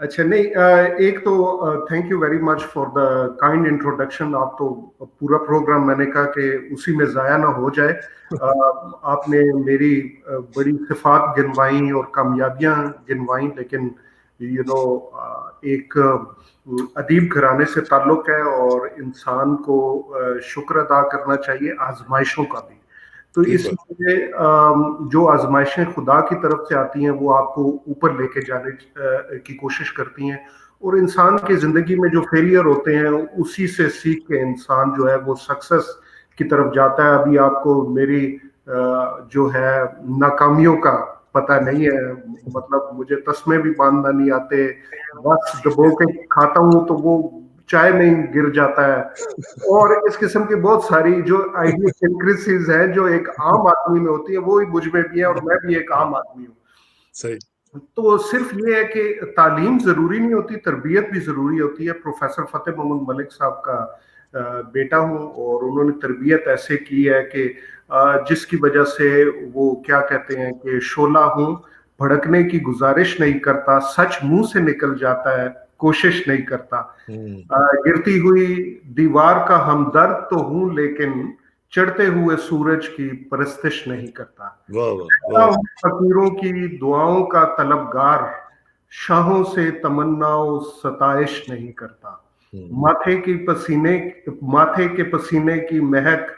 اچھا نہیں ایک تو thank you very much for the kind introduction. آپ تو پورا پروگرام میں نے کہا کہ اسی میں ضائع نہ ہو جائے. آپ نے میری بڑی صفات گنوائیں اور کامیابیاں گنوائیں, لیکن یو نو ایک ادیب گھرانے سے تعلق ہے اور انسان کو شکر ادا کرنا چاہیے آزمائشوں کا بھی. تو ٹھیک اس بات. لیے جو آزمائشیں خدا کی طرف سے آتی ہیں وہ آپ کو اوپر لے کے جانے کی کوشش کرتی ہیں, اور انسان کی زندگی میں جو فیلئر ہوتے ہیں اسی سے سیکھ کے انسان جو ہے وہ سکسیس کی طرف جاتا ہے. ابھی آپ کو میری جو ہے ناکامیوں کا پتہ نہیں ہے, مطلب مجھے تسمے بھی باندھنا نہیں آتے, بس دبو کے کھاتا ہوں تو وہ چائے میں گر جاتا ہے, اور اس قسم کی بہت ساری جو آئیڈیاسنکریسیز ہیں جو ایک عام آدمی میں ہوتی ہیں وہ مجھ میں بھی ہیں, اور میں بھی ایک عام آدمی ہوں. صحیح. تو صرف یہ ہے کہ تعلیم ضروری نہیں ہوتی, تربیت بھی ضروری ہوتی ہے. پروفیسر فتح محمد ملک صاحب کا بیٹا ہوں, اور انہوں نے تربیت ایسے کی ہے کہ جس کی وجہ سے وہ کیا کہتے ہیں کہ شعلہ ہوں, بھڑکنے کی گزارش نہیں کرتا, سچ منہ سے نکل جاتا ہے, کوشش نہیں کرتا. گرتی ہوئی دیوار کا ہمدرد تو ہوں لیکن چڑھتے ہوئے سورج کی پرستش نہیں کرتا. واہ واہ واہ. فقیروں کی دعاؤں کا طلبگار, شاہوں سے تمنا و ستائش نہیں کرتا. ماتھے کے پسینے کی مہک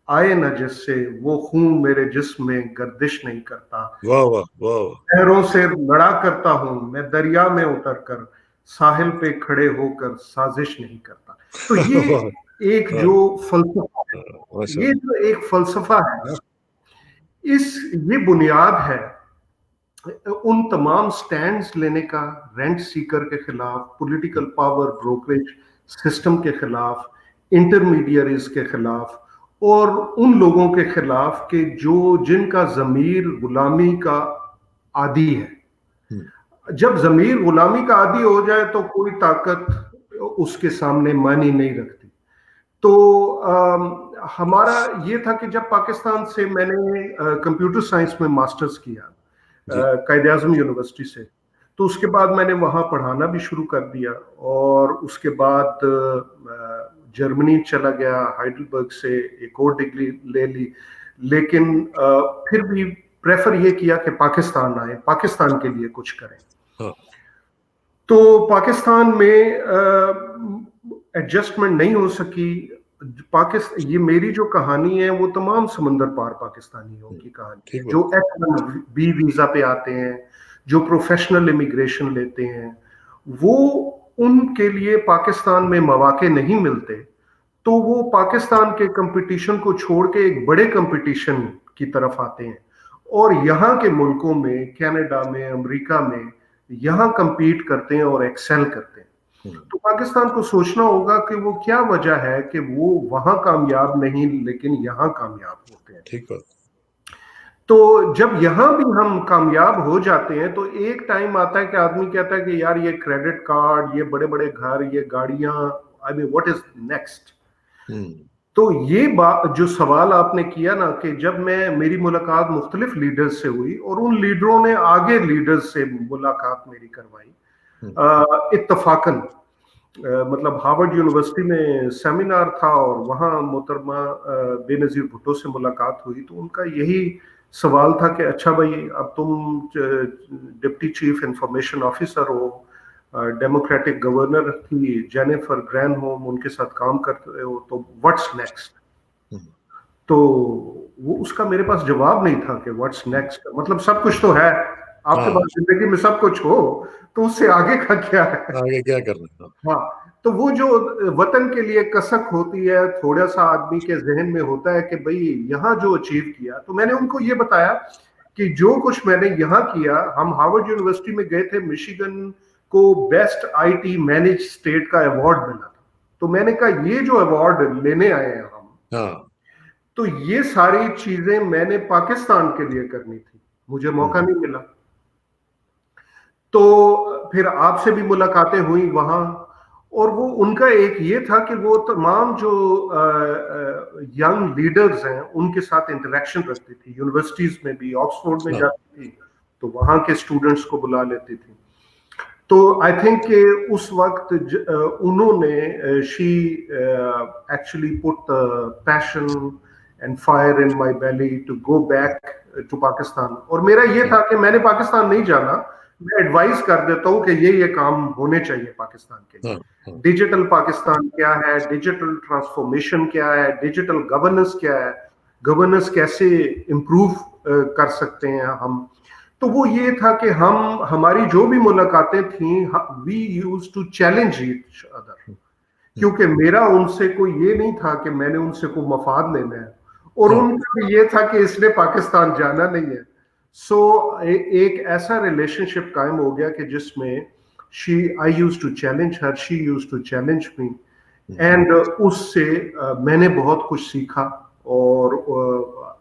آئے نہ جس سے, وہ خون میرے جسم میں گردش نہیں کرتا. واہ واہ واہ. لہروں سے لڑا کرتا ہوں میں دریا میں اتر کر, ساحل پہ کھڑے ہو کر سازش نہیں کرتا. تو یہ ایک جو فلسفہ ہے, یہ جو ایک فلسفہ ہے نا, یہ بنیاد ہے ان تمام سٹینڈز لینے کا, رینٹ سیکر کے خلاف, پولیٹیکل پاور بروکریج سسٹم کے خلاف, انٹرمیڈیریز کے خلاف, اور ان لوگوں کے خلاف کہ جن کا ضمیر غلامی کا عادی ہے. جب ضمیر غلامی کا عادی ہو جائے تو کوئی طاقت اس کے سامنے معنی نہیں رکھتی. تو ہمارا یہ تھا کہ جب پاکستان سے میں نے کمپیوٹر سائنس میں ماسٹرز کیا قائد اعظم یونیورسٹی سے, تو اس کے بعد میں نے وہاں پڑھانا بھی شروع کر دیا, اور اس کے بعد جرمنی چلا گیا, ہائیڈلبرگ سے ایک اور ڈگری لے لی, لیکن پھر بھی پریفر یہ کیا کہ پاکستان آئے, پاکستان کے لیے کچھ کریں. تو پاکستان میں ایڈجسٹمنٹ نہیں ہو سکی. یہ میری جو کہانی ہے وہ تمام سمندر پار پاکستانیوں کی کہانی ہے, جو H1B ویزا پہ آتے ہیں, جو پروفیشنل امیگریشن لیتے ہیں, وہ ان کے لیے پاکستان میں مواقع نہیں ملتے, تو وہ پاکستان کے کمپٹیشن کو چھوڑ کے ایک بڑے کمپٹیشن کی طرف آتے ہیں, اور یہاں کے ملکوں میں, کینیڈا میں, امریکہ میں, یہاں کمپیٹ کرتے ہیں اور ایکسل کرتے ہیں. تو پاکستان کو سوچنا ہوگا کہ وہ کیا وجہ ہے کہ وہ وہاں کامیاب نہیں لیکن یہاں کامیاب ہوتے ہیں. ٹھیک بات. تو جب یہاں بھی ہم کامیاب ہو جاتے ہیں تو ایک ٹائم آتا ہے کہ آدمی کہتا ہے کہ یار یہ کریڈٹ کارڈ, یہ بڑے بڑے گھر, یہ گاڑیاں, آئی مین واٹ از نیکسٹ. تو یہ بات جو سوال آپ نے کیا نا, کہ جب میری ملاقات مختلف لیڈرز سے ہوئی اور ان لیڈروں نے آگے لیڈرز سے ملاقات میری کروائی اتفاقاً, مطلب ہارورڈ یونیورسٹی میں سیمینار تھا اور وہاں محترمہ بے نظیر بھٹو سے ملاقات ہوئی, تو ان کا یہی سوال تھا کہ اچھا بھائی اب تم ڈپٹی چیف انفارمیشن آفیسر ہو, ڈیموکریٹک گورنر تھی جینیفر گرین ہوم, ان کے ساتھ کام کرتے ہو, تو واٹس نیکسٹ. تو وہ اس کا میرے پاس جواب نہیں تھا کہ واٹس نیکسٹ, مطلب سب کچھ تو ہے آپ کے پاس, زندگی میں سب کچھ ہو تو اس سے آگے کا کیا ہے, آگے کیا کرنا. ہاں, تو وہ جو وطن کے لیے کسک ہوتی ہے, تھوڑا سا آدمی کے ذہن میں ہوتا ہے کہ بھئی یہاں جو اچیو کیا, تو میں نے ان کو یہ بتایا کہ جو کچھ میں نے یہاں کیا, ہم ہارورڈ یونیورسٹی میں گئے تھے, مشیگن کو best I T manage state کا ایوارڈ ملا تھا, تو میں نے کہا یہ جو ایوارڈ لینے آئے ہیں ہم, تو یہ ساری چیزیں میں نے پاکستان کے لیے کرنی تھی, مجھے موقع نہیں ملا. تو پھر آپ سے بھی ملاقاتیں ہوئیں وہاں, اور وہ ان کا ایک یہ تھا کہ وہ تمام جو ینگ لیڈرز ہیں ان کے ساتھ انٹریکشن رکھتی تھی, یونیورسٹیز میں بھی, آکسفورڈ میں جاتی تھی تو وہاں کے اسٹوڈنٹس کو بلا لیتی تھی. تو آئی تھنک کہ اس وقت انہوں نے she actually put passion and fire in my belly to go back to Pakistan. اور میرا یہ تھا کہ میں نے پاکستان نہیں جانا, میں ایڈوائز کر دیتا ہوں کہ یہ کام ہونے چاہیے پاکستان کے لیے. ڈیجیٹل پاکستان کیا ہے, ڈیجیٹل ٹرانسفارمیشن کیا ہے, ڈیجیٹل گورننس کیا ہے, گورننس کیسے امپروو کر سکتے ہیں ہم. تو وہ یہ تھا کہ ہماری جو بھی ملاقاتیں تھیں, we use to challenge each other, کیونکہ میرا ان سے کوئی یہ نہیں تھا کہ میں نے ان سے کوئی مفاد لینا ہے, اور ان کا بھی یہ تھا کہ اس نے پاکستان جانا نہیں ہے. سو ایک ایسا ریلیشن شپ قائم ہو گیا کہ جس میں I used to challenge her, she used to challenge me, and اس سے میں نے بہت کچھ سیکھا. اور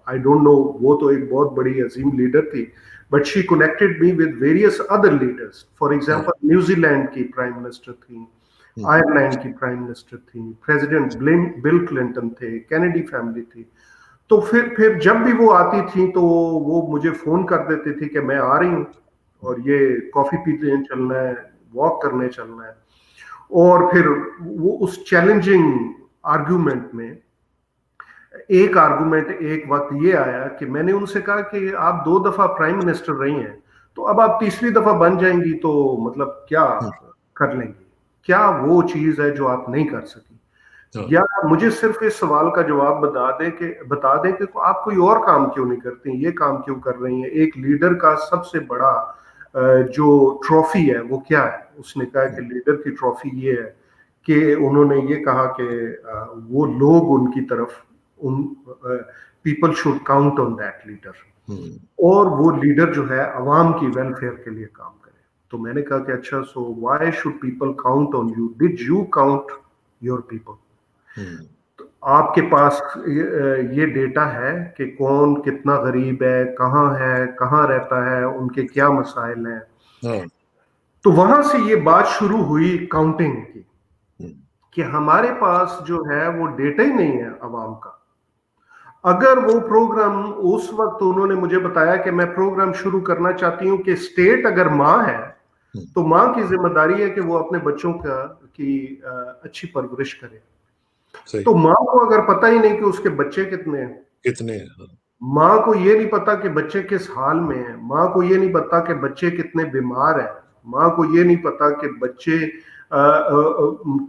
آئی ڈونٹ نو, وہ تو ایک بہت بڑی عظیم لیڈر تھی, but she connected me with various other leaders. For example, New Zealand کی پرائم منسٹر تھیں, آئرلینڈ کی پرائم منسٹر تھیں, پریزیڈنٹ بل کلنٹن تھے, کینیڈی فیملی تھی. تو پھر جب بھی وہ آتی تھیں تو وہ مجھے فون کر دیتی تھی کہ میں آ رہی ہوں, اور یہ کافی پینے چلنا ہے, واک کرنے چلنا ہے. اور پھر وہ اس چیلنجنگ آرگیومنٹ میں ایک آرگومنٹ ایک وقت یہ آیا کہ میں نے ان سے کہا کہ آپ 2 دفعہ پرائم منسٹر رہی ہیں, تو اب آپ تیسری دفعہ بن جائیں گی تو مطلب کیا کر لیں گی, کیا وہ چیز ہے جو آپ نہیں کر سکی, یا مجھے صرف اس سوال کا جواب بتا دیں کہ آپ کوئی اور کام کیوں نہیں کرتی, یہ کام کیوں کر رہی ہیں. ایک لیڈر کا سب سے بڑا جو ٹرافی ہے وہ کیا ہے؟ اس نے کہا کہ لیڈر کی ٹرافی یہ ہے کہ انہوں نے یہ کہا کہ وہ لوگ ان کی طرف, people should count on that leader, اور وہ لیڈر جو ہے عوام کی ویلفیئر کے لیے کام کرے. تو میں نے کہا کہ اچھا, so why should people count on you? Did you count your people? تو آپ کے پاس یہ ڈیٹا ہے کہ کون کتنا غریب ہے, کہاں رہتا ہے, ان کے کیا مسائل ہیں. تو وہاں سے یہ بات شروع ہوئی کاؤنٹنگ کی, کہ ہمارے پاس جو ہے وہ ڈیٹا ہی نہیں ہے عوام کا. اگر وہ پروگرام اس وقت انہوں نے مجھے بتایا کہ میں پروگرام شروع کرنا چاہتی ہوں کہ اسٹیٹ اگر ماں ہے تو ماں کی ذمہ داری ہے کہ وہ اپنے بچوں کی اچھی پرورش کرے. تو ماں کو اگر پتہ ہی نہیں کہ اس کے بچے کتنے ہیں, ماں کو یہ نہیں پتا کہ بچے کس حال میں ہیں, ماں کو یہ نہیں پتا کہ بچے کتنے بیمار ہیں, ماں کو یہ نہیں پتا کہ بچے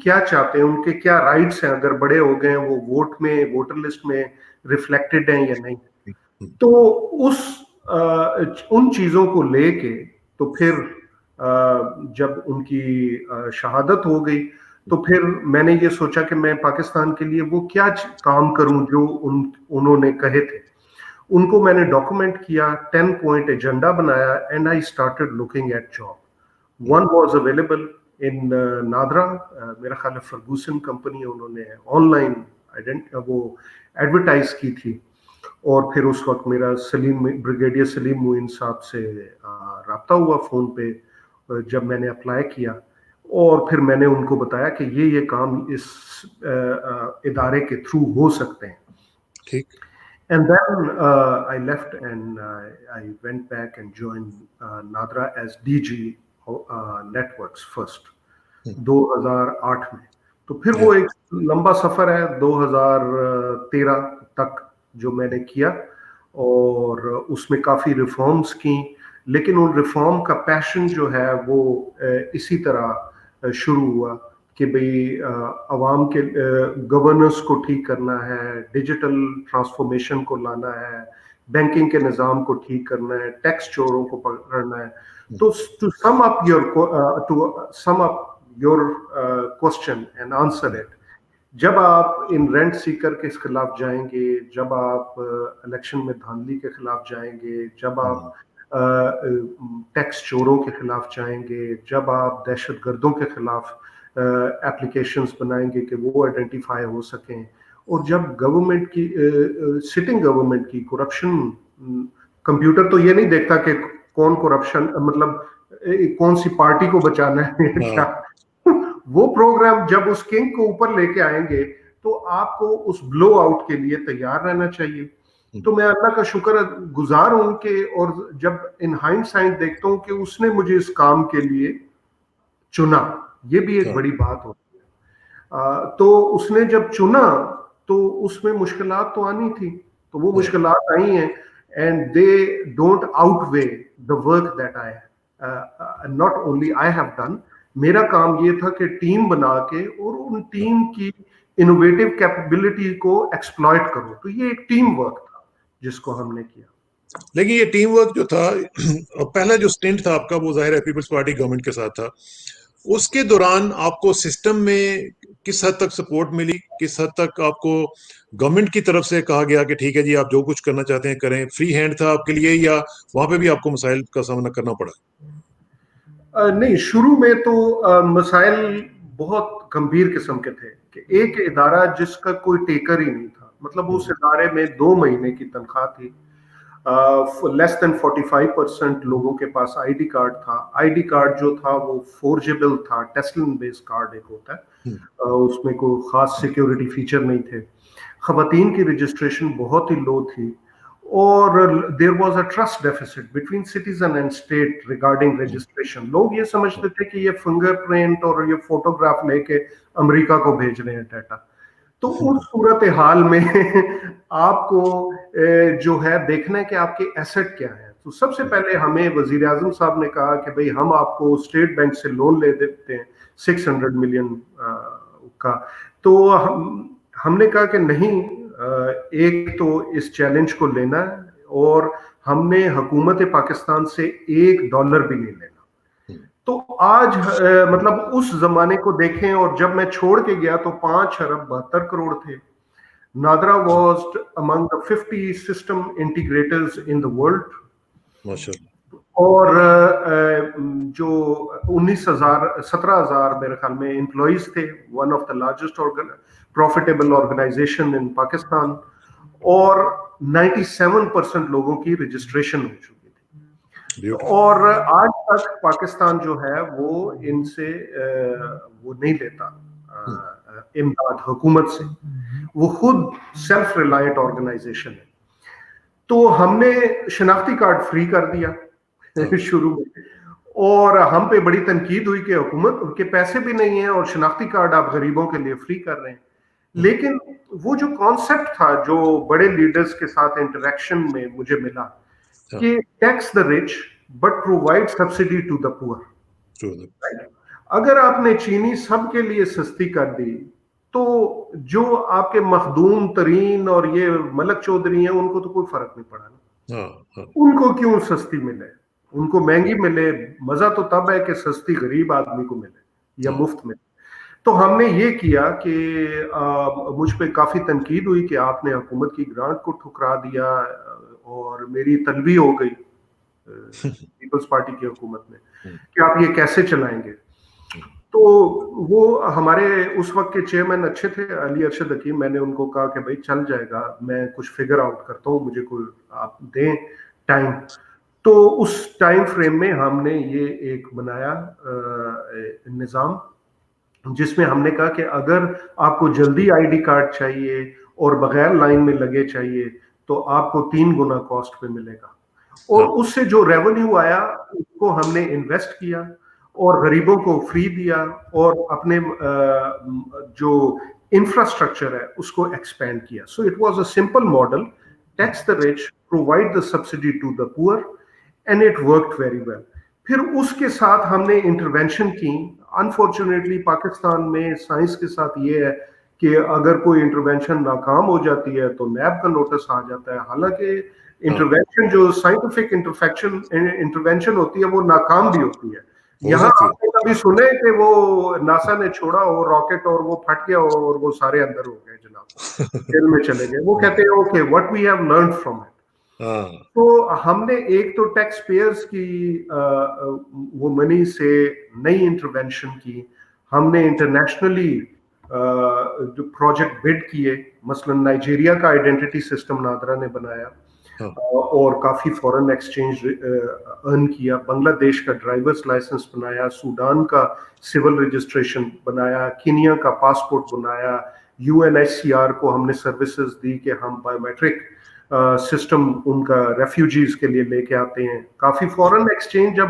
کیا چاہتے ہیں, ان کے کیا رائٹس ہیں, اگر بڑے ہو گئے ہیں وہ ووٹ میں, ووٹر لسٹ میں ریفلیکٹڈ ہیں یا نہیں. تو ان چیزوں کو لے کے تو پھر جب ان کی شہادت ہو گئی تو پھر میں نے یہ سوچا کہ میں پاکستان کے لیے وہ کیا کام کروں جو انہوں نے کہے تھے. ان کو میں نے ڈاکومنٹ کیا, 10 پوائنٹ ایجنڈا بنایا, and I started looking at job. One was available in NADRA, میرا خیال ہے فرگوسن کمپنی, انہوں نے آن لائن وہ ایڈورٹائز کی تھی. اور پھر اس وقت میرا بریگیڈیئر سلیم معین صاحب سے رابطہ ہوا فون پہ جب میں نے اپلائی کیا, اور پھر میں نے ان کو بتایا کہ یہ کام اس ادارے کے تھرو ہو سکتے ہیں. ٹھیک. And then I left and I went back and joined NADRA as DG Networks first 2008 میں. تو پھر وہ ایک لمبا سفر ہے 2013 تک جو میں نے کیا, اور اس میں کافی ریفارمز کی, لیکن ان ریفارم کا پیشن جو ہے وہ اسی طرح شروع ہوا کہ بھئی عوام کے گورننس کو ٹھیک کرنا ہے, ڈیجیٹل ٹرانسفارمیشن کو لانا ہے, بینکنگ کے نظام کو ٹھیک کرنا ہے, ٹیکس چوروں کو پکڑنا ہے. تو to sum up your question and answer it, جب آپ ان رینٹ سیکر کے خلاف جائیں گے, جب آپ الیکشن میں دھاندلی کے خلاف جائیں گے, جب آپ ٹیکس چوروں کے خلاف جائیں گے, جب آپ دہشت گردوں کے خلاف ایپلیکیشنز بنائیں گے کہ وہ آئیڈینٹیفائی ہو سکیں, اور جب گورنمنٹ کی سٹنگ گورنمنٹ کی کرپشن, کمپیوٹر تو یہ نہیں دیکھتا کہ کون کرپشن مطلب کون سی پارٹی کو بچانا ہے کیا, وہ پروگرام جب اس کنگ کو اوپر لے کے آئیں گے تو آپ کو اس بلو آؤٹ کے لیے تیار رہنا چاہیے. تو میں اللہ کا شکر گزار ہوں کہ, اور جب ان ہائنڈ سائٹ دیکھتا ہوں کہ اس نے مجھے اس کام کے لیے چنا, یہ بھی ایک بڑی بات ہوتی ہے. تو اس نے جب چنا تو اس میں مشکلات تو آنی تھی, تو وہ مشکلات آئی ہیں, and they don't out way the work that I not only I have done. میرا کام یہ تھا کہ ٹیم بنا کے اور ان ٹیم کی انوویٹو کیپبلٹی کو ایکسپلائٹ کرو. تو یہ ایک ٹیم ورک تھا جس کو ہم نے کیا. لیکن یہ ٹیم ورک جو تھا, پہلا جو سٹنٹ تھا آپ کا وہ ظاہر ہے پیپلز پارٹی گورنمنٹ کے ساتھ تھا, اس کے دوران آپ کو سسٹم میں کس حد تک سپورٹ ملی, کس حد تک آپ کو گورنمنٹ کی طرف سے کہا گیا کہ ٹھیک ہے جی آپ جو کچھ کرنا چاہتے ہیں کریں, فری ہینڈ تھا آپ کے لیے یا وہاں پہ بھی آپ کو مسائل کا سامنا کرنا پڑا؟ نہیں, شروع میں تو مسائل بہت گمبھیر قسم کے تھے کہ ایک ادارہ جس کا کوئی ٹیکر ہی نہیں تھا, مطلب اس ادارے میں 2 مہینے کی تنخواہ تھی, لیس دین 45% لوگوں کے پاس آئی ڈی کارڈ تھا. آئی ڈی کارڈ جو تھا وہ فورجیبل تھا, ٹیسلن بیس کارڈ ایک ہوتا ہے, اس میں کوئی خاص سیکیورٹی فیچر نہیں تھے. خواتین کی رجسٹریشن بہت ہی لو تھی, اور there was a trust deficits between citizen and state regarding registration. لوگ یہ سمجھتے تھے کہ یہ فنگر پرنٹ اور یہ فوٹوگراف لے کے امریکہ کو بھیج رہے ہیں ڈیٹا. تو اس صورتحال میں آپ کو جو ہے دیکھنا ہے کہ آپ کے ایسٹ کیا ہے. تو سب سے پہلے ہمیں وزیر اعظم صاحب نے کہا کہ بھئی ہم آپ کو اسٹیٹ بینک سے لون لے دیتے ہیں 600 ملین کا. تو ہم نے کہا کہ نہیں, ایک تو اس چیلنج کو لینا ہے, اور ہم نے حکومت پاکستان سے $1 بھی نہیں لینا. تو آج مطلب اس زمانے کو دیکھیں, اور جب میں چھوڑ کے گیا تو 5 ارب 72 کروڑ تھے. NADRA was among the 50 system integrators in the world. اور جو 17,000 میرے خیال میں امپلائیز تھے, one of the largest profitable organization in Pakistan, اور 97% لوگوں کی رجسٹریشن ہو چکی تھی. اور آج تک پاکستان جو ہے وہ ان سے وہ نہیں لیتا امداد حکومت سے, وہ خود سیلف ریلائنٹ آرگنائزیشن ہے. تو ہم نے شناختی کارڈ فری کر دیا شروع میں, اور ہم پہ بڑی تنقید ہوئی کہ حکومت کے پیسے بھی نہیں ہیں اور شناختی کارڈ آپ غریبوں کے لیے فری کر رہے ہیں. لیکن وہ جو کانسیپٹ تھا جو بڑے لیڈرز کے ساتھ انٹریکشن میں مجھے ملا کہ tax the rich but provide subsidy to the poor. اگر آپ نے چینی سب کے لیے سستی کر دی تو جو آپ کے مخدوم ترین اور یہ ملک چودھری ہیں ان کو تو کوئی فرق نہیں پڑا نا. ان کو کیوں سستی ملے, ان کو مہنگی ملے. مزہ تو تب ہے کہ سستی غریب آدمی کو ملے یا مفت ملے. تو ہم نے یہ کیا کہ مجھ پہ کافی تنقید ہوئی کہ آپ نے حکومت کی گرانٹ کو ٹھکرا دیا, اور میری طلبی ہو گئی پیپلز پارٹی کی حکومت میں کہ آپ یہ کیسے چلائیں گے. تو وہ ہمارے اس وقت کے چیئرمین اچھے تھے, علی ارشد حکیم. میں نے ان کو کہا کہ بھائی چل جائے گا, میں کچھ فگر آؤٹ کرتا ہوں, مجھے کوئی آپ دیں ٹائم. تو اس ٹائم فریم میں ہم نے یہ ایک بنایا نظام جس میں ہم نے کہا کہ اگر آپ کو جلدی آئی ڈی کارڈ چاہیے اور بغیر لائن میں لگے چاہیے تو آپ کو 3 گنا کاسٹ پہ ملے گا. اور اس سے جو ریونیو آیا اس کو ہم نے انویسٹ کیا اور غریبوں کو فری دیا, اور اپنے جو انفراسٹرکچر ہے اس کو ایکسپینڈ کیا. So it was a simple model, tax the rich provide the subsidy to the poor, and it worked very well. پھر اس کے ساتھ ہم نے انٹرونشن کی. انفارچونیٹلی پاکستان میں سائنس کے ساتھ یہ ہے کہ اگر کوئی انٹرونشن ناکام ہو جاتی ہے تو نیب کا نوٹس آ جاتا ہے. حالانکہ انٹرونشن جو سائنٹیفک انٹرونشن ہوتی ہے وہ ناکام بھی ہوتی ہے. یہاں آپ نے کبھی سنے کہ وہ ناسا نے چھوڑا ہو راکٹ اور وہ پھٹ گیا ہو اور وہ سارے اندر ہو گئے جناب, دل میں چلے گئے. وہ کہتے ہیں okay what we have learned from it. تو ہم نے ایک تو ٹیکس پیئرز کی وہ منی سے نئی انٹرونشن کی. ہم نے انٹرنیشنلی جو پروجیکٹ بڈ کیے, مثلا نائجیریا کا آئیڈینٹی سسٹم نادرا نے بنایا اور کافی فورن ایکسچینج ارن کیا. بنگلہ دیش کا ڈرائیورز لائسنس بنایا, سوڈان کا سول رجسٹریشن بنایا, کینیا کا پاسپورٹ بنایا. UNHCR کو ہم نے سروسز دی کہ ہم بایو میٹرک سسٹم ان کا ریفیوجیز کے لیے لے کے آتے ہیں. کافی فورن ایکسچینج. جب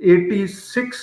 86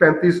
35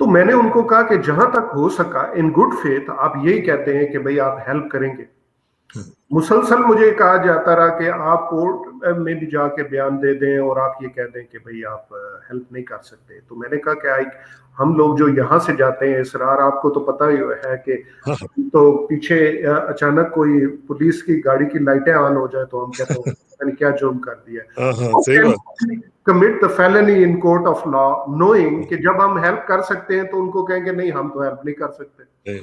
تو میں نے ان کو کہا کہ جہاں تک ہو سکا ان گڈ فیتھ آپ یہی کہتے ہیں کہ بھئی آپ ہیلپ کریں گے. مسلسل مجھے کہا جاتا رہا کہ آپ کورٹ میں بھی جا کے بیان دے دیں اور آپ یہ کہہ دیں کہ بھئی آپ ہیلپ نہیں کر سکتے. تو میں نے کہا کہ ہم لوگ جو یہاں سے جاتے ہیں اسرار آپ کو تو پتہ ہی ہے کہ تو پیچھے اچانک کوئی پولیس کی گاڑی کی لائٹیں آن ہو جائے تو ہم کہتے ہیں پتہ نہیں کیا جرم کر دیا. صحیح بات. commit the felony in court of law knowing کہ جب ہم ہیلپ کر سکتے ہیں تو ان کو کہیں گے نہیں ہم تو ہیلپ نہیں کر سکتے.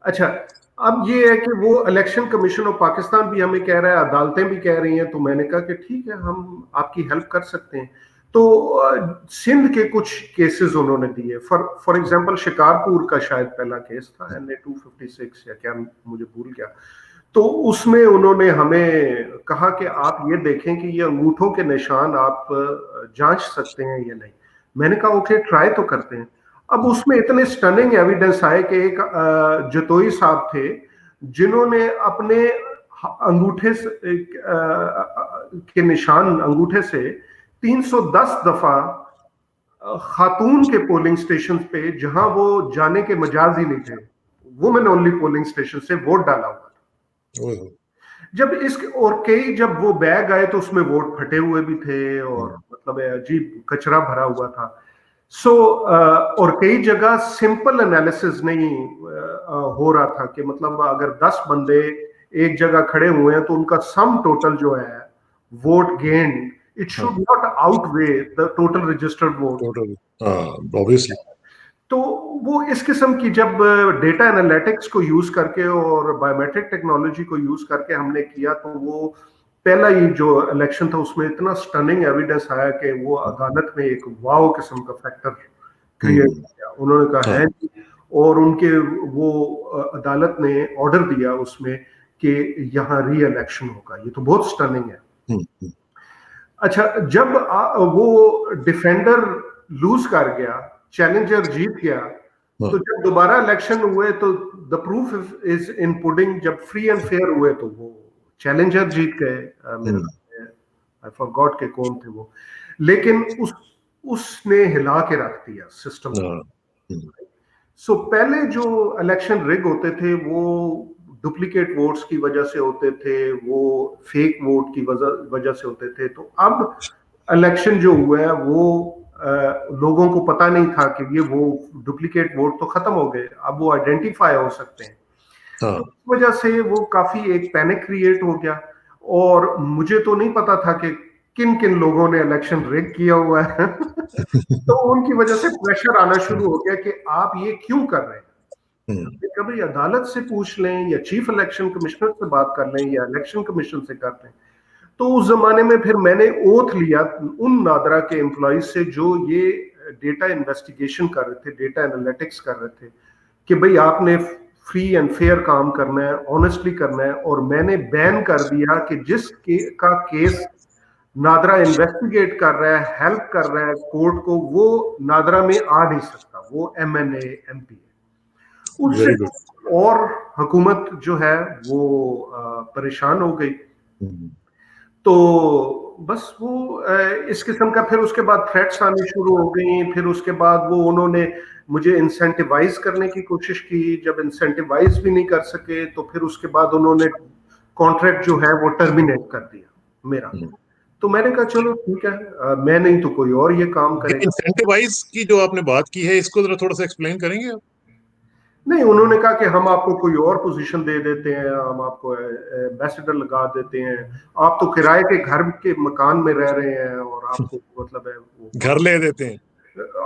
اچھا اب یہ ہے کہ وہ الیکشن کمیشن آف پاکستان بھی ہمیں کہہ رہا ہے, عدالتیں بھی کہہ رہی ہیں, تو میں نے کہا کہ ٹھیک ہے ہم آپ کی ہیلپ کر سکتے ہیں. تو سندھ کے کچھ کیسز انہوں نے دیے, فار ایگزامپل شکارپور کا شاید پہلا کیس تھا NA-256 یا کیا مجھے بھول گیا. تو اس میں انہوں نے ہمیں کہا کہ آپ یہ دیکھیں کہ یہ انگوٹھوں کے نشان آپ جانچ سکتے ہیں یا نہیں. میں نے کہا اوکے ٹرائی تو کرتے ہیں. اب اس میں اتنے سٹننگ ایویڈنس آئے کہ ایک جتوئی صاحب تھے جنہوں نے اپنے انگوٹھے کے نشان انگوٹھے سے 310 دفعہ خاتون کے پولنگ سٹیشن پہ جہاں وہ جانے کے مجاز ہی نہیں تھے, وومن اونلی پولنگ سٹیشن سے ووٹ ڈالا ہوا تھا. جب اور کئی جب وہ بیگ آئے تو اس میں ووٹ پھٹے ہوئے بھی تھے اور مطلب عجیب کچرا بھرا ہوا تھا. اور کئی جگہ سمپل انالیسز نہیں ہو رہا تھا کہ مطلب اگر 10 بندے ایک جگہ کھڑے ہوئے ہیں تو ان کا سم ٹوٹل جو ہے vote gained it should not outweigh the total registered vote. تو وہ اس قسم کی جب ڈیٹا انالیٹکس کو یوز کر کے اور بایومیٹرک ٹیکنالوجی کو یوز کر کے ہم نے کیا تو وہ پہلا ہی جو الیکشن تھا اس میں اتنا سٹننگ ایویڈنس آیا کہ وہ عدالت میں ایک واو قسم کا فیکٹر کریٹ کیا. انہوں نے کہا ہے اور ان کے وہ عدالت نے آرڈر دیا اس میں کہ یہاں ری الیکشن ہوگا. یہ تو بہت سٹننگ ہے. اچھا جب وہ ڈیفینڈر لوز کر گیا, چیلنجر جیت گیا, تو جب دوبارہ الیکشن ہوئے تو the proof is in pudding, جب فری اینڈ فیئر ہوئے تو وہ چیلنجر جیت گئے. I forgot کہ کون تھے وہ, لیکن اس نے ہلا کے رکھ دیا سسٹم. سو پہلے جو الیکشن رگ ہوتے تھے وہ ڈپلیکیٹ ووٹس کی وجہ سے ہوتے تھے, وہ فیک ووٹ کی وجہ سے ہوتے تھے. تو اب الیکشن جو ہوا ہے وہ لوگوں کو پتہ نہیں تھا کہ یہ وہ ڈپلیکیٹ ووٹ تو ختم ہو گئے, اب وہ آئیڈینٹیفائی ہو سکتے ہیں. اس وجہ سے وہ کافی ایک پینک کریٹ ہو گیا, اور مجھے تو نہیں پتا تھا کہ کن کن لوگوں نے الیکشن ریگ کیا ہوا ہے. تو ان کی وجہ سے پریشر آنا شروع ہو گیا کہ آپ یہ کیوں کر رہے ہیں. کبھی عدالت سے پوچھ لیں یا چیف الیکشن کمشنر سے بات کر لیں یا الیکشن کمیشن سے کر لیں. تو اس زمانے میں پھر میں نے اوتھ لیا ان نادرا کے امپلائیز سے جو یہ ڈیٹا انویسٹیگیشن کر رہے تھے, ڈیٹا انالیٹکس کر رہے تھے, کہ بھئی آپ نے فری اینڈ فیئر کام کرنا ہے, آنیسٹلی کرنا ہے. اور میں نے بین کر دیا کہ جس کا کیس نادرا انویسٹیگیٹ کر رہا ہے, ہیلپ کر رہا ہے کورٹ کو, وہ نادرا میں آ نہیں سکتا, وہ MNA MP ہے. اس سے اور حکومت جو ہے وہ پریشان ہو گئی. تو بس وہ اس قسم کا پھر اس کے بعد تھریٹس آنے شروع ہو گئیں. پھر اس کے بعد وہ انہوں نے مجھے انسینٹیوائز کرنے کی کوشش کی. جب انسینٹیوائز بھی نہیں کر سکے تو پھر اس کے بعد انہوں نے کانٹریکٹ جو ہے وہ ٹرمینیٹ کر دیا میرا. تو میں نے کہا چلو ٹھیک ہے, میں نہیں تو کوئی اور یہ کام کرے گا. انسینٹیوائز کی جو آپ نے بات کی ہے اس کو ذرا تھوڑا سا ایکسپلین کریں گے آپ؟ نہیں, انہوں نے کہا کہ ہم آپ کو کوئی اور پوزیشن دے دیتے ہیں, ہم آپ کو ایمبیسڈر لگا دیتے ہیں, آپ تو کرائے کے گھر کے مکان میں رہ رہے ہیں اور آپ کو مطلب ہے گھر لے دیتے ہیں.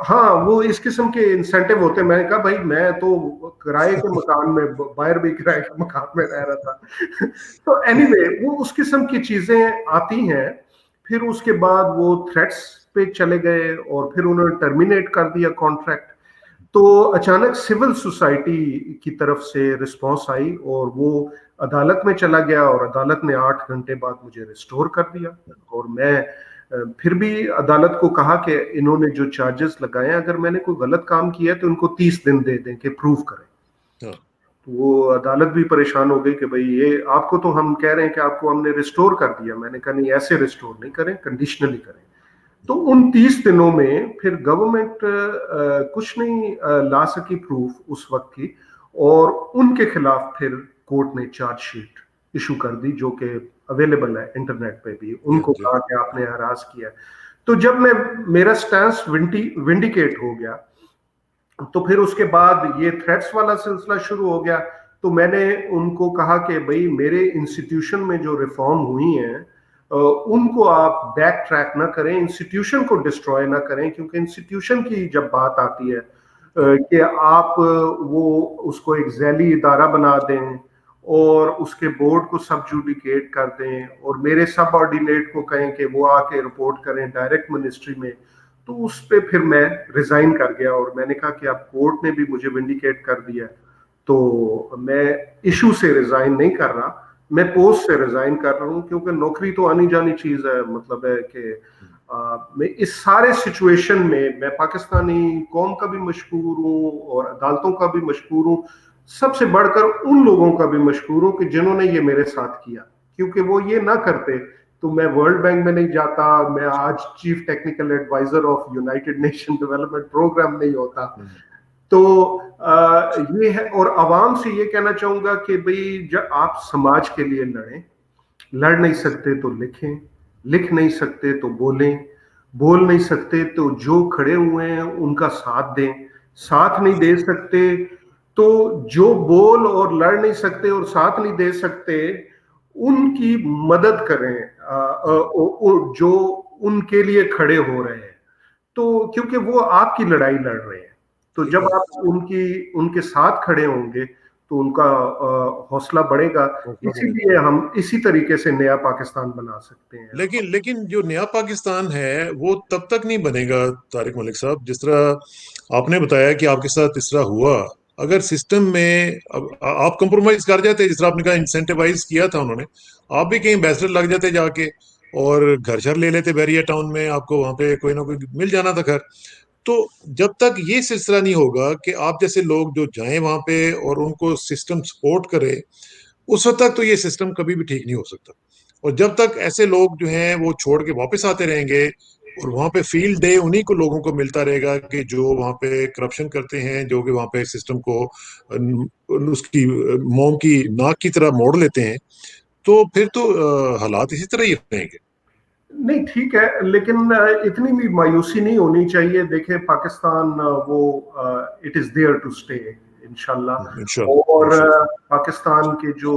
ہاں وہ اس قسم کے انسینٹیو ہوتے ہیں. میں نے کہا بھائی میں تو کرائے کے مکان میں, باہر بھی کرائے کے مکان میں رہ رہا تھا. تو اینی وے وہ اس قسم کی چیزیں آتی ہیں. پھر اس کے بعد وہ تھریٹس پہ چلے گئے اور پھر انہوں نے ٹرمینیٹ کر دیا کانٹریکٹ. تو اچانک سول سوسائٹی کی طرف سے رسپانس آئی اور وہ عدالت میں چلا گیا, اور عدالت نے 8 گھنٹے بعد مجھے ریسٹور کر دیا. اور میں پھر بھی عدالت کو کہا کہ انہوں نے جو چارجز لگائے ہیں اگر میں نے کوئی غلط کام کیا ہے تو ان کو 30 دن دے دیں کہ پروف کریں. وہ عدالت بھی پریشان ہو گئی کہ بھئی یہ آپ کو تو ہم کہہ رہے ہیں کہ آپ کو ہم نے ریسٹور کر دیا. میں نے کہا نہیں, ایسے ریسٹور نہیں کریں, کنڈیشنلی کریں. تو ان 30 دنوں میں پھر گورنمنٹ کچھ نہیں لا سکی پروف اس وقت کی, اور ان کے خلاف پھر کورٹ نے چارج شیٹ ایشو کر دی, جو کہ اویلیبل ہے انٹرنیٹ پہ بھی. ان کو کہا کہ آپ نے ہراس کیا. تو جب میرا سٹینس ونڈیکیٹ ہو گیا, تو پھر اس کے بعد یہ تھریٹس والا سلسلہ شروع ہو گیا. تو میں نے ان کو کہا کہ بھائی میرے انسٹیٹیوشن میں جو ریفارم ہوئی ہیں ان کو آپ بیک ٹریک نہ کریں, انسٹیٹیوشن کو ڈسٹروائے نہ کریں, کیونکہ انسٹیٹیوشن کی جب بات آتی ہے کہ آپ وہ اس کو ایک ذیلی ادارہ بنا دیں اور اس کے بورڈ کو سب جوڈیکیٹ کر دیں اور میرے سب آرڈینیٹ کو کہیں کہ وہ آ کے رپورٹ کریں ڈائریکٹ منسٹری میں, تو اس پہ پھر میں ریزائن کر گیا. اور میں نے کہا کہ اب کورٹ نے بھی مجھے ونڈیکیٹ کر دیا, تو میں ایشو سے ریزائن نہیں کر رہا, میں پوسٹ سے ریزائن کر رہا ہوں, کیونکہ نوکری تو آنی جانی چیز ہے. مطلب ہے کہ میں اس سارے سچویشن میں پاکستانی قوم کا بھی مشکور ہوں اور عدالتوں کا بھی مشکور ہوں, سب سے بڑھ کر ان لوگوں کا بھی مشکور ہوں کہ جنہوں نے یہ میرے ساتھ کیا, کیونکہ وہ یہ نہ کرتے تو میں ورلڈ بینک میں نہیں جاتا, میں آج chief technical adviser of United Nation Development Programme نہیں ہوتا. تو یہ ہے. اور عوام سے یہ کہنا چاہوں گا کہ بھئی جب آپ سماج کے لیے لڑیں, لڑ نہیں سکتے تو لکھیں, لکھ نہیں سکتے تو بولیں, بول نہیں سکتے تو جو کھڑے ہوئے ہیں ان کا ساتھ دیں, ساتھ نہیں دے سکتے تو جو بول اور لڑ نہیں سکتے اور ساتھ نہیں دے سکتے ان کی مدد کریں جو ان کے لیے کھڑے ہو رہے ہیں. تو کیونکہ وہ آپ کی لڑائی لڑ رہے ہیں, تو جب آپ ان کے ساتھ کھڑے ہوں گے تو ان کا حوصلہ بڑھے گا. اسی لیے ہم اسی طریقے سے نیا پاکستان بنا سکتے ہیں. لیکن جو نیا پاکستان ہے وہ تب تک نہیں بنے گا طارق ملک صاحب جس طرح آپ نے بتایا کہ آپ کے ساتھ اس طرح ہوا. اگر سسٹم میں آپ کمپرومائز کر جاتے, جس طرح آپ نے کہا انسینٹیوائز کیا تھا انہوں نے, آپ بھی کہیں بیچلر لگ جاتے جا کے اور گھر شر لے لیتے بیریا ٹاؤن میں, آپ کو وہاں پہ کوئی نہ کوئی مل جانا تھا گھر. تو جب تک یہ سلسلہ نہیں ہوگا کہ آپ جیسے لوگ جو جائیں وہاں پہ اور ان کو سسٹم سپورٹ کرے, اس وقت تک تو یہ سسٹم کبھی بھی ٹھیک نہیں ہو سکتا. اور جب تک ایسے لوگ جو ہیں وہ چھوڑ کے واپس آتے رہیں گے اور وہاں پہ فیلڈ ڈے انہی کو لوگوں کو ملتا رہے گا کہ جو وہاں پہ کرپشن کرتے ہیں, جو کہ وہاں پہ سسٹم کو اس کی موم کی ناک کی طرح موڑ لیتے ہیں, تو پھر تو حالات اسی طرح ہی رہیں گے. نہیں ٹھیک ہے, لیکن اتنی بھی مایوسی نہیں ہونی چاہیے. دیکھیں پاکستان وہ it is there to stay انشاءاللہ. اور پاکستان کے جو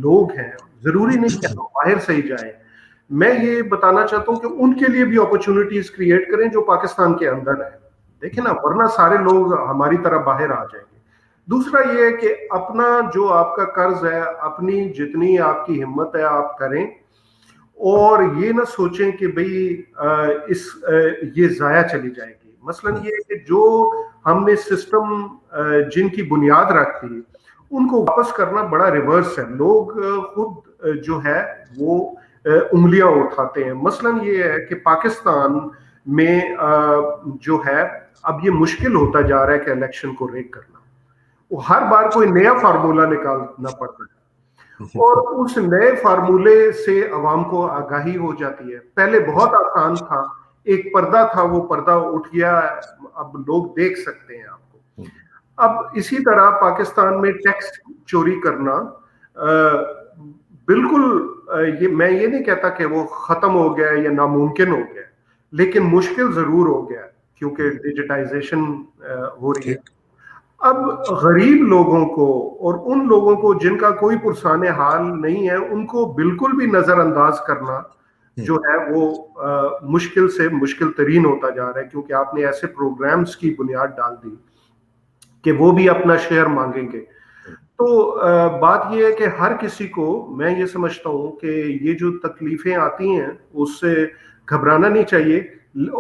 لوگ ہیں ضروری نہیں کہ باہر سے ہی جائیں. میں یہ بتانا چاہتا ہوں کہ ان کے لیے بھی اپرچونٹیز کریٹ کریں جو پاکستان کے اندر ہیں. دیکھیں نا, ورنہ سارے لوگ ہماری طرح باہر آ جائیں گے. دوسرا یہ ہے کہ اپنا جو آپ کا قرض ہے, اپنی جتنی آپ کی ہمت ہے آپ کریں, اور یہ نہ سوچیں کہ بھئی یہ ضائع چلی جائے گی. مثلا یہ ہے کہ جو ہم نے سسٹم جن کی بنیاد رکھ دی ان کو واپس کرنا بڑا ریورس ہے. لوگ خود جو ہے وہ انگلیاں اٹھاتے ہیں. مثلا یہ ہے کہ پاکستان میں جو ہے اب یہ مشکل ہوتا جا رہا ہے کہ الیکشن کو ریگ کرنا. وہ ہر بار کوئی نیا فارمولہ نکالنا پڑتا ہے, اور اس نئے فارمولے سے عوام کو آگاہی ہو جاتی ہے. پہلے بہت آسان تھا, ایک پردہ تھا, وہ پردہ اٹھ گیا, اب لوگ دیکھ سکتے ہیں آپ کو. اب اسی طرح پاکستان میں ٹیکس چوری کرنا بالکل میں یہ نہیں کہتا کہ وہ ختم ہو گیا یا ناممکن ہو گیا, لیکن مشکل ضرور ہو گیا کیونکہ ڈیجیٹائزیشن ہو رہی ہے. اب غریب لوگوں کو اور ان لوگوں کو جن کا کوئی پرسان حال نہیں ہے ان کو بالکل بھی نظر انداز کرنا جو ہے وہ مشکل سے مشکل ترین ہوتا جا رہا ہے, کیونکہ آپ نے ایسے پروگرامز کی بنیاد ڈال دی کہ وہ بھی اپنا شیئر مانگیں گے. تو بات یہ ہے کہ ہر کسی کو, میں یہ سمجھتا ہوں کہ یہ جو تکلیفیں آتی ہیں اس سے گھبرانا نہیں چاہیے,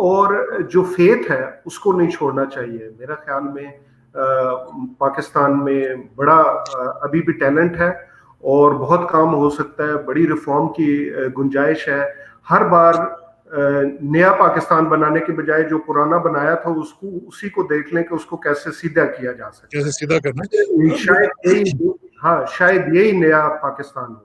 اور جو فیتھ ہے اس کو نہیں چھوڑنا چاہیے. میرا خیال میں پاکستان میں بڑا ابھی بھی ٹیلنٹ ہے اور بہت کام ہو سکتا ہے, بڑی ریفارم کی گنجائش ہے. ہر بار نیا پاکستان بنانے کے بجائے جو پرانا بنایا تھا اس کو اسی کو دیکھ لیں کہ اس کو کیسے سیدھا کیا جا سکتا ہے, کیسے سیدھا کرنا. شاید یہی نیا پاکستان ہو.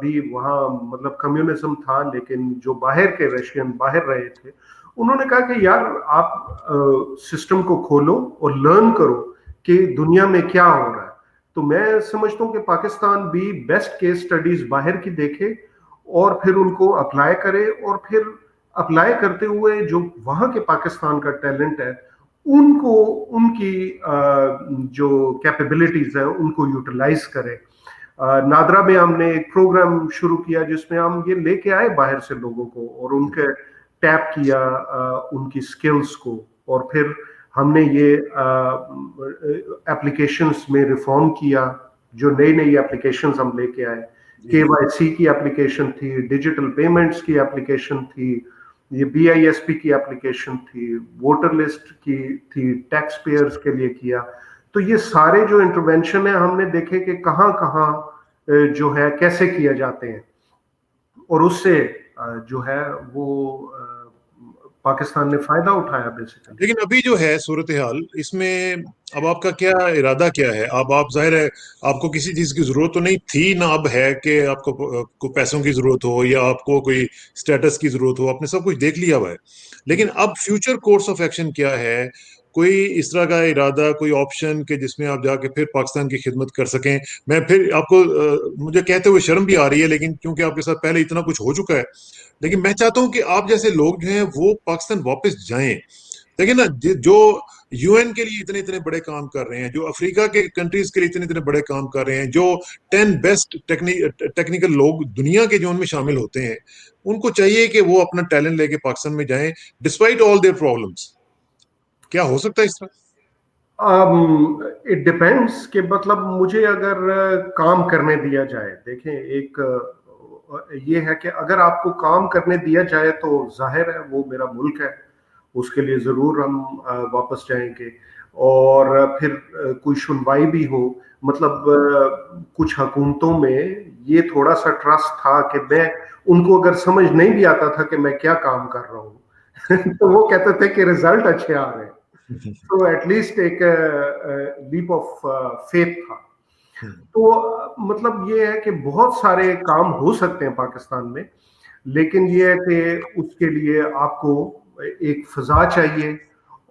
بھی وہاں مطلب کمیونزم تھا، لیکن جو باہر کے رشین باہر رہے تھے انہوں نے کہا کہ یار آپ سسٹم کو کھولو اور لرن کرو کہ دنیا میں کیا ہو رہا ہے. تو میں سمجھتا ہوں کہ پاکستان بھی بیسٹ کیس سٹڈیز باہر کی دیکھے اور پھر ان کو اپلائی کرے، اور پھر اپلائی کرتے ہوئے جو وہاں کے پاکستان کا ٹیلنٹ ہے ان کو ان کی جو کیپیبلٹیز ہیں ان کو یوٹیلائز کرے. نادرا میں ہم نے ایک پروگرام شروع کیا جس میں ہم یہ لے کے آئے باہر سے لوگوں کو اور ان کے ٹیپ کیا ان کی سکلز کو، اور پھر ہم نے یہ اپلیکیشنز میں ریفارم کیا. جو نئی نئی اپلیکیشنز ہم لے کے آئے، کے وائی سی کی اپلیکیشن تھی، ڈیجیٹل پیمنٹس کی اپلیکیشن تھی، یہ بی آئی ایس پی کی اپلیکیشن تھی، ووٹر لسٹ کی تھی، ٹیکس پیئرز کے لیے کیا. تو یہ سارے جو انٹروینشن ہیں ہم نے دیکھے کہ کہاں کہاں جو ہے کیسے کیے جاتے ہیں، اور اس سے جو ہے وہ پاکستان نے فائدہ اٹھایا بیسیکلی. لیکن ابھی جو ہے صورتحال اس میں اب آپ کا کیا ارادہ کیا ہے؟ اب آپ ظاہر ہے آپ کو کسی چیز کی ضرورت تو نہیں تھی نہ اب ہے کہ آپ کو پیسوں کی ضرورت ہو یا آپ کو کوئی سٹیٹس کی ضرورت ہو، آپ نے سب کچھ دیکھ لیا ہوا ہے. لیکن اب فیوچر کورس آف ایکشن کیا ہے؟ کوئی اس طرح کا ارادہ، کوئی آپشن کہ جس میں آپ جا کے پھر پاکستان کی خدمت کر سکیں؟ میں پھر آپ کو مجھے کہتے ہوئے شرم بھی آ رہی ہے، لیکن کیونکہ آپ کے ساتھ پہلے اتنا کچھ ہو چکا ہے، لیکن میں چاہتا ہوں کہ آپ جیسے لوگ جو ہیں وہ پاکستان واپس جائیں. دیکھیں نا، جو یو این کے لیے اتنے اتنے بڑے کام کر رہے ہیں، جو افریقہ کے کنٹریز کے لیے اتنے اتنے بڑے کام کر رہے ہیں، جو 10 بیسٹ ٹیکنیکل لوگ دنیا کے جو ان میں شامل ہوتے ہیں، ان کو چاہیے کہ وہ اپنا ٹیلنٹ لے کے پاکستان میں جائیں ڈسپائٹ آل دیئر پرابلمس. کیا ہو سکتا ہے اس طرح؟ اٹ ڈپینڈس کہ مطلب مجھے اگر کام کرنے دیا جائے. دیکھیں ایک یہ ہے کہ اگر آپ کو کام کرنے دیا جائے تو ظاہر ہے وہ میرا ملک ہے، اس کے لیے ضرور ہم واپس جائیں گے. اور پھر کوئی سنوائی بھی ہو، مطلب کچھ حکومتوں میں یہ تھوڑا سا ٹرسٹ تھا کہ میں ان کو اگر سمجھ نہیں بھی آتا تھا کہ میں کیا کام کر رہا ہوں تو وہ کہتے تھے کہ ریزلٹ اچھے آ رہے ہیں. تو ایٹ لیسٹ ایک لیپ آف فیتھ تھا. تو مطلب یہ ہے کہ بہت سارے کام ہو سکتے ہیں پاکستان میں، لیکن یہ ہے کہ اس کے لیے آپ کو ایک فضا چاہیے،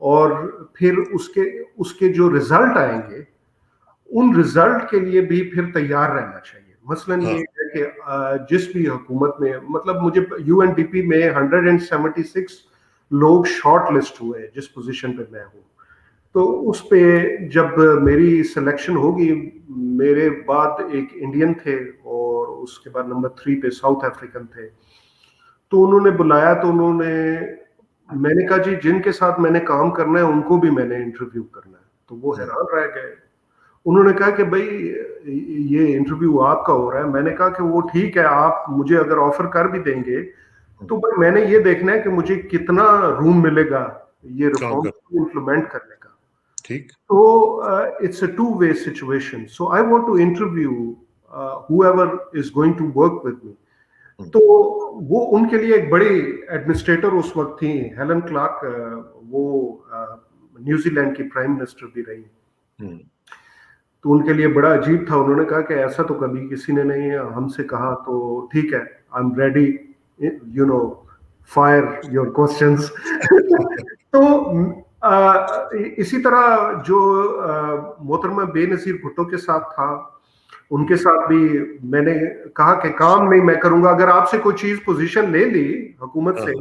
اور پھر اس کے جو رزلٹ آئیں گے ان رزلٹ کے لیے بھی پھر تیار رہنا چاہیے. مثلاً یہ ہے کہ جس بھی حکومت میں مطلب مجھے یو این ڈی پی میں 176 لوگ شارٹ لسٹ ہوئے جس پوزیشن پہ میں ہوں. تو اس پہ جب میری سلیکشن ہوگی، میرے بعد ایک انڈین تھے اور اس کے بعد نمبر 3 پہ ساؤتھ افریقن تھے. تو انہوں نے بلایا، تو میں نے کہا جی جن کے ساتھ میں نے کام کرنا ہے ان کو بھی میں نے انٹرویو کرنا ہے. تو وہ حیران رہ گئے. انہوں نے کہا کہ بھائی یہ انٹرویو آپ کا ہو رہا ہے. میں نے کہا کہ وہ ٹھیک ہے، آپ مجھے اگر آفر کر بھی دیں گے تو بھائی میں نے یہ دیکھنا ہے کہ مجھے کتنا روم ملے گا یہ ریفارم امپلیمنٹ کرنے کا. ٹھیک. تو it's a two way situation. So I want to interview whoever is going to work with me. تو وہ ان کے لیے ایک بڑی ایڈمنسٹریٹر اس وقت تھی ہیلن کلارک، وہ نیوزی لینڈ کی پرائم منسٹر بھی رہی. تو ان کے لیے بڑا عجیب تھا. انہوں نے کہا کہ ایسا تو کبھی کسی نے نہیں ہم سے کہا. تو ٹھیک ہے، I am ready, you know fire your questions. تو اسی طرح جو محترمہ بے نظیر بھٹو کے ساتھ تھا، ان کے ساتھ بھی میں نے کہا کہ کام نہیں میں کروں گا. اگر آپ سے کوئی چیز پوزیشن لے لی حکومت سے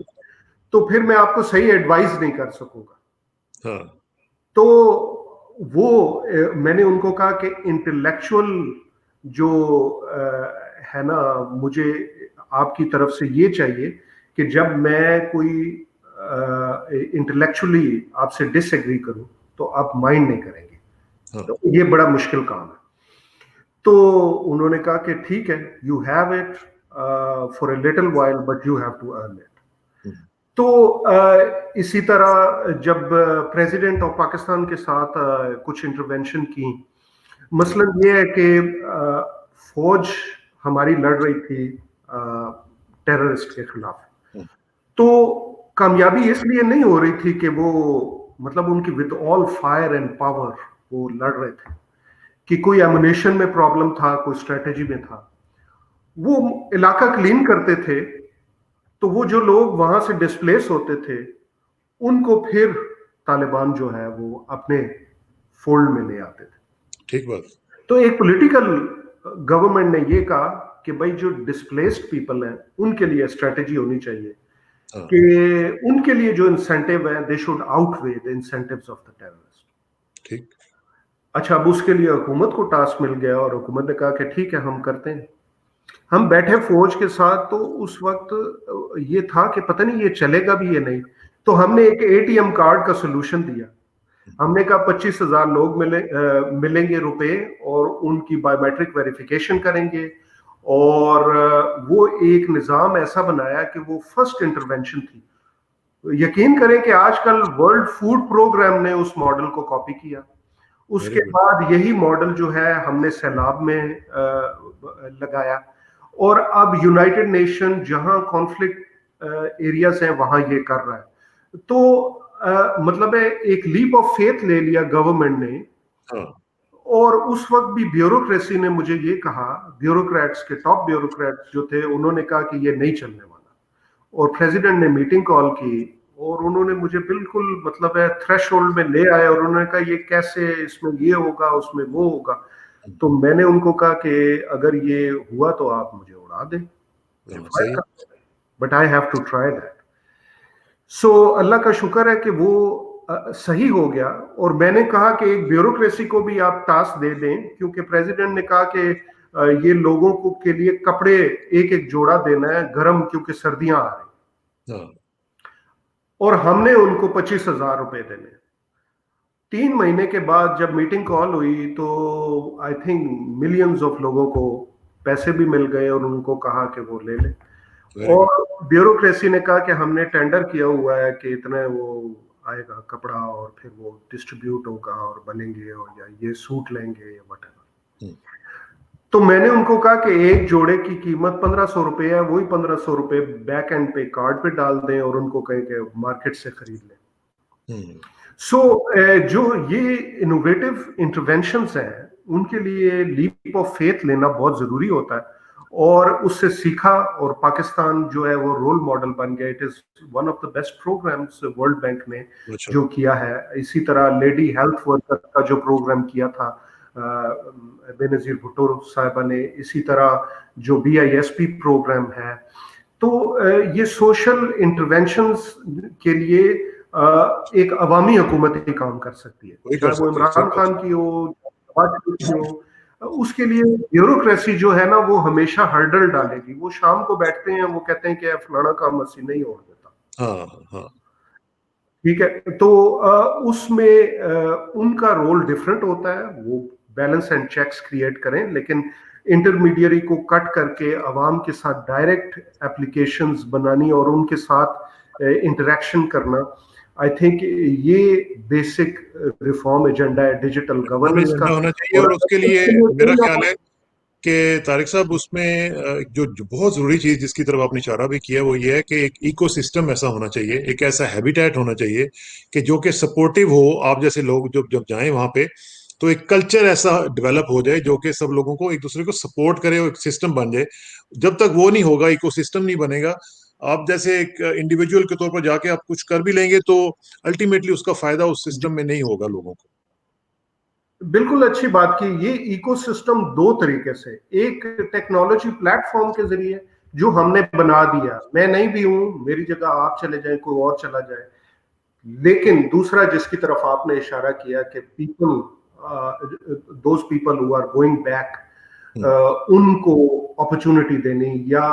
تو پھر میں آپ کو صحیح ایڈوائز نہیں کر سکوں گا. تو وہ میں نے ان کو کہا کہ انٹلیکچوئل جو ہے نا، مجھے آپ کی طرف سے یہ چاہیے کہ جب میں کوئی انٹلیکچولی آپ سے ڈس ایگری کروں تو آپ مائنڈ نہیں کریں گے. تو یہ بڑا مشکل کام ہے. تو انہوں نے کہا کہ ٹھیک ہے، you have it for a little while but you have to earn it. تو اسی طرح جب پریزیڈنٹ آف پاکستان کے ساتھ کچھ انٹروینشن کی، مثلا یہ ہے کہ فوج ہماری لڑ رہی تھی ٹیررسٹ کے خلاف. تو کامیابی اس لیے نہیں ہو رہی تھی کہ وہ مطلب ان کی with all fire and power وہ لڑ رہے تھے، کہ کوئی ایمونیشن میں پرابلم تھا، کوئی اسٹریٹجی میں تھا. وہ علاقہ کلین کرتے تھے تو وہ جو لوگ وہاں سے ڈسپلیس ہوتے تھے ان کو پھر طالبان جو ہے وہ اپنے فولڈ میں لے آتے تھے. ٹھیک بات. تو ایک پولیٹیکل گورنمنٹ نے یہ کہا کہ بھائی جو ڈسپلیسڈ پیپل ہیں ان کے لیے اسٹریٹجی ہونی چاہیے کہ ان کے لیے جو انسینٹیو ہیں they should out way the incentives of the terrorist. ٹھیک. اچھا اب اس کے لیے حکومت کو ٹاسک مل گیا اور حکومت نے کہا کہ ٹھیک ہے ہم کرتے ہیں. ہم بیٹھے فوج کے ساتھ تو اس وقت یہ تھا کہ پتہ نہیں یہ چلے گا بھی یا نہیں, تو ہم نے ایک اے ٹی ایم کارڈ کا سولوشن دیا. ہم نے کہا 25,000 لوگ ملیں گے روپے اور ان کی بایو میٹرک ویریفیکیشن کریں گے, اور وہ ایک نظام ایسا بنایا کہ وہ فرسٹ انٹرونشن تھی. یقین کریں کہ آج کل ورلڈ فوڈ پروگرام نے اس ماڈل کو کاپی کیا. اس کے بعد یہی ماڈل جو ہے ہم نے سیلاب میں لگایا, اور اب یونائٹڈ نیشن جہاں کانفلکٹ ایریاز ہیں وہاں یہ کر رہا ہے. تو مطلب ہے ایک لیپ آف فیتھ لے لیا گورنمنٹ نے. اور اس وقت بھی بیوروکریسی نے مجھے یہ کہا, بیوروکریٹس کے ٹاپ بیوروکریٹس جو تھے انہوں نے کہا کہ یہ نہیں چلنے والا, اور پریزیڈنٹ نے میٹنگ کال کی اور انہوں نے مجھے بالکل مطلب ہے تھریش ہولڈ میں لے آئے اور انہوں نے کہا یہ کیسے, اس میں یہ ہوگا اس میں وہ ہوگا. تو میں نے ان کو کہا کہ اگر یہ ہوا تو آپ مجھے اڑا دیں, but I have to try that. So اللہ کا شکر ہے کہ وہ صحیح ہو گیا. اور میں نے کہا کہ ایک بیوروکریسی کو بھی آپ ٹاسک دے دیں, کیونکہ پریزیڈنٹ نے کہا کہ یہ لوگوں کو کے لیے کپڑے ایک ایک جوڑا دینا ہے گرم, کیونکہ سردیاں آ رہی, اور ہم نے ان کو 25,000 روپے دینے. 3 مہینے کے بعد جب میٹنگ کال ہوئی تو آئی تھنک ملینز آف لوگوں کو پیسے بھی مل گئے اور ان کو کہا کہ وہ لے لیں. اور بیوروکریسی نے کہا کہ ہم نے ٹینڈر کیا ہوا ہے کہ اتنا وہ آئے گا کپڑا اور پھر وہ ڈسٹریبیوٹ ہوگا اور بنیں گے, اور یا یہ سوٹ لیں گے یا وٹ ایور. تو میں نے ان کو کہا کہ ایک جوڑے کی قیمت 1,500 روپے ہے, وہی 1,500 روپے بیک اینڈ پہ کارڈ پہ ڈال دیں اور ان کو کہیں کہ مارکیٹ سے خرید لیں. سو جو یہ انوویٹو انٹرونشنز ہیں ان کے لیے لیپ آف فیتھ لینا بہت ضروری ہوتا ہے, اور اس سے سیکھا, اور پاکستان جو ہے وہ رول ماڈل بن گیا. It is one of the best programmes World Bank نے جو کیا ہے. اسی طرح لیڈی ہیلتھ ورکر کا جو پروگرام کیا تھا بے نظیر بھٹو صاحبہ نے, اسی طرح جو BISP پروگرام ہے. تو یہ سوشل انٹرونشنز کے لیے ایک عوامی حکومت ہی کام کر سکتی ہے, چاہے وہ عمران خان کی ہو, اس کے لیے بیوروکریسی جو ہے نا وہ ہمیشہ ہرڈل ڈالے گی. وہ شام کو بیٹھتے ہیں, وہ کہتے ہیں کہ فلانا کام اسی نہیں ہو دیتا. ٹھیک ہے, تو اس میں ان کا رول ڈفرینٹ ہوتا ہے. وہ بیلنس اینڈ چیکس کریٹ کریں, لیکن انٹرمیڈیری کو کٹ کر کے عوام کے ساتھ ڈائریکٹ اپلیکیشنز بنانی اور ان کے ساتھ انٹریکشن کرنا, آئی تھنک یہ بیسک ریفارم ایجنڈا ہے ڈیجیٹل گورننس کا ہونا چاہیے. اور اس کے لیے میرا خیال ہے کہ طارق صاحب اس میں جو بہت ضروری چیز جس کی طرف آپ نے اشارہ بھی کیا وہ یہ ہے کہ ایک ایکو سسٹم ایسا ہونا چاہیے, ایک ایسا ہیبیٹیٹ ہونا چاہیے کہ جو کہ سپورٹیو ہو. آپ جیسے لوگ جب جائیں وہاں پہ تو ایک کلچر ایسا ڈیولپ ہو جائے جو کہ سب لوگوں کو ایک دوسرے کو سپورٹ کرے اور ایک سسٹم بن جائے. جب تک وہ نہیں ہوگا, ایکو سسٹم نہیں بنے گا, آپ جیسے ایک انڈیویجول کے طور پر جا کے آپ کچھ کر بھی لیں گے تو الٹیمیٹلی اس کا فائدہ اس سسٹم میں نہیں ہوگا لوگوں کو. بالکل اچھی بات کی. یہ ایکو سسٹم دو طریقے سے, ایک ٹیکنالوجی پلیٹ فارم کے ذریعے جو ہم نے بنا دیا, میں نہیں بھی ہوں, میری جگہ آپ چلے جائیں, کوئی اور چلا جائے. لیکن دوسرا جس کی طرف آپ نے اشارہ کیا کہ people, those people who are going back, ان کو اپرچونٹی دینی, یا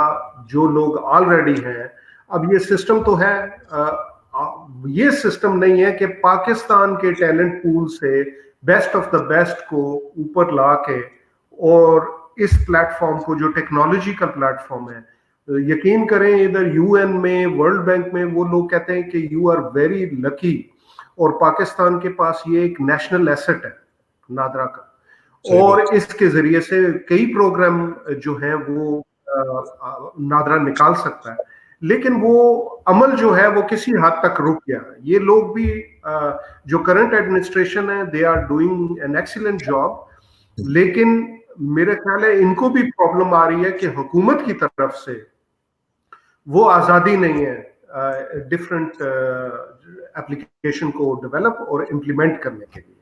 جو لوگ آلریڈی ہیں. اب یہ سسٹم تو ہے, یہ سسٹم نہیں ہے کہ پاکستان کے ٹیلنٹ پول سے بیسٹ آف دا بیسٹ کو اوپر لا کے اور اس پلیٹ فارم کو جو ٹیکنالوجی کا پلیٹ فارم ہے, یقین کریں ادھر UN میں, ورلڈ بینک میں وہ لوگ کہتے ہیں کہ یو آر ویری لکی, اور پاکستان کے پاس یہ ایک نیشنل ایسٹ ہے نادرا کا, اور اس کے ذریعے سے کئی پروگرام جو ہیں وہ نادرا نکال سکتا ہے. لیکن وہ عمل جو ہے وہ کسی حد تک رک گیا. یہ لوگ بھی جو کرنٹ ایڈمنسٹریشن ہے they are doing an excellent job, لیکن میرا خیال ہے ان کو بھی پرابلم آ رہی ہے کہ حکومت کی طرف سے وہ آزادی نہیں ہے ڈفرینٹ اپلیکیشن کو ڈیولپ اور امپلیمنٹ کرنے کے لیے.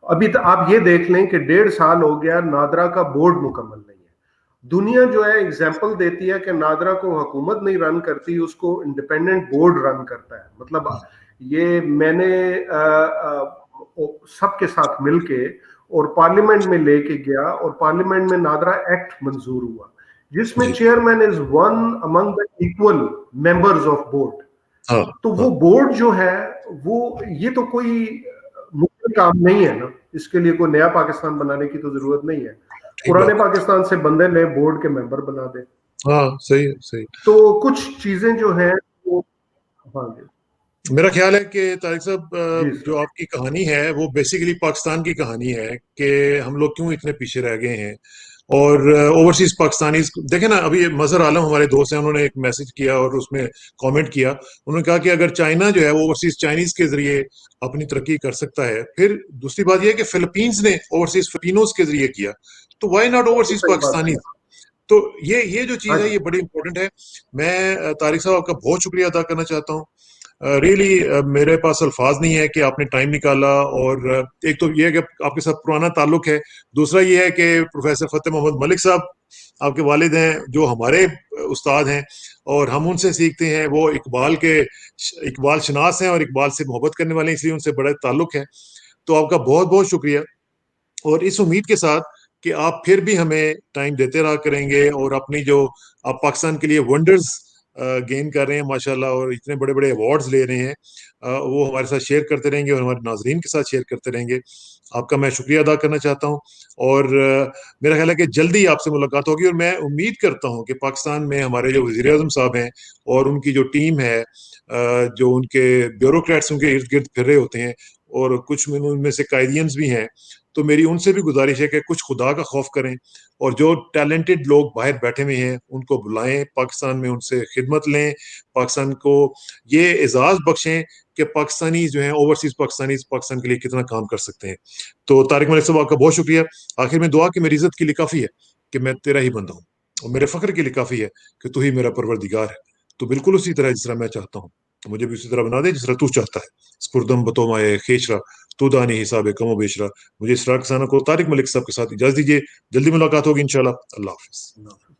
ابھی تو آپ یہ دیکھ لیں کہ 1.5 سال ہو گیا نادرا کا بورڈ مکمل نہیں ہے. دنیا جو ہے ایگزامپل دیتی ہے کہ نادرا کو حکومت نہیں رن کرتی, اس کو انڈیپینڈنٹ بورڈ رن کرتا ہے. مطلب یہ میں نے سب کے ساتھ مل کے اور پارلیمنٹ میں لے کے گیا, اور پارلیمنٹ میں نادرا ایکٹ منظور ہوا جس میں جی chairman is one among the equal members of board. ہاں تو ہاں وہ بورڈ جو ہے وہ یہ تو کوئی مشکل کام نہیں ہے نا, اس کے لیے کوئی نیا پاکستان بنانے کی تو ضرورت نہیں ہے. ٹھیک پرانے بات. پاکستان سے بندے نئے بورڈ کے ممبر بنا دیں. ہاں صحیح ہے صحیح. تو کچھ چیزیں جو ہیں وہ, ہاں جی میرا خیال ہے کہ طارق صاحب جی جو سر آپ کی کہانی ہے وہ بیسیکلی پاکستان کی کہانی ہے کہ ہم لوگ کیوں اتنے پیچھے رہ گئے ہیں. اور اوورسیز پاکستانیز دیکھیں نا, ابھی مظہر عالم ہمارے دوست ہیں, انہوں نے ایک میسج کیا اور اس میں کامنٹ کیا. انہوں نے کہا کہ اگر چائنا جو ہے وہ اوورسیز چائنیز کے ذریعے اپنی ترقی کر سکتا ہے, پھر دوسری بات یہ ہے کہ فلپینز نے اوورسیز فلپینوز کے ذریعے کیا, تو وائی ناٹ بالکل اوورسیز صحیح بات ہے. پاکستانیز. تو یہ جو ہاں چیز ہے جی یہ بڑی امپورٹنٹ ہے. میں طارق صاحب آپ کا بہت شکریہ ادا کرنا چاہتا ہوں. ریئلی میرے پاس الفاظ نہیں ہے کہ آپ نے ٹائم نکالا. اور ایک تو یہ ہے کہ آپ کے ساتھ پرانا تعلق ہے, دوسرا یہ ہے کہ پروفیسر فتح محمد ملک صاحب آپ کے والد ہیں جو ہمارے استاد ہیں, اور ہم ان سے سیکھتے ہیں. وہ اقبال شناس ہیں اور اقبال سے محبت کرنے والے ہیں, اس لیے ان سے بڑا تعلق ہے. تو آپ کا بہت بہت شکریہ, اور اس امید کے ساتھ کہ آپ پھر بھی ہمیں ٹائم دیتے رہا کریں گے, اور اپنی جو آپ پاکستان کے لیے ونڈرز گین کر رہے ہیں ماشاءاللہ, اور اتنے بڑے بڑے ایوارڈز لے رہے ہیں, وہ ہمارے ساتھ شیئر کرتے رہیں گے اور ہمارے ناظرین کے ساتھ شیئر کرتے رہیں گے. آپ کا میں شکریہ ادا کرنا چاہتا ہوں, اور میرا خیال ہے کہ جلدی آپ سے ملاقات ہوگی. اور میں امید کرتا ہوں کہ پاکستان میں ہمارے جو وزیر اعظم صاحب ہیں اور ان کی جو ٹیم ہے, جو ان کے بیوروکریٹس ان کے ارد گرد پھر رہے ہوتے ہیں, اور کچھ ان میں سے قائدینز بھی ہیں, تو میری ان سے بھی گزارش ہے کہ کچھ خدا کا خوف کریں, اور جو ٹیلنٹڈ لوگ باہر بیٹھے ہوئے ہیں ان کو بلائیں پاکستان میں, ان سے خدمت لیں, پاکستان کو یہ اعزاز بخشیں کہ پاکستانی جو ہیں اوورسیز پاکستان کے لیے کتنا کام کر سکتے ہیں. تو طارق ملک صاحب آپ کا بہت شکریہ. آخر میں دعا کہ میری عزت کے لیے کافی ہے کہ میں تیرا ہی بندہ ہوں, اور میرے فخر کے لیے کافی ہے کہ تو ہی میرا پروردگار ہے. تو بالکل اسی طرح جس طرح میں چاہتا ہوں مجھے بھی اسی طرح بنا دے جس طرح تو چاہتا ہے. سپردم بتو مائے خیشرا تو دانی حساب کم و بیشرا. مجھے اسرار کسانہ کو طارق ملک صاحب کے ساتھ اجازت دیجیے. جلدی ملاقات ہوگی انشاءاللہ. اللہ حافظ.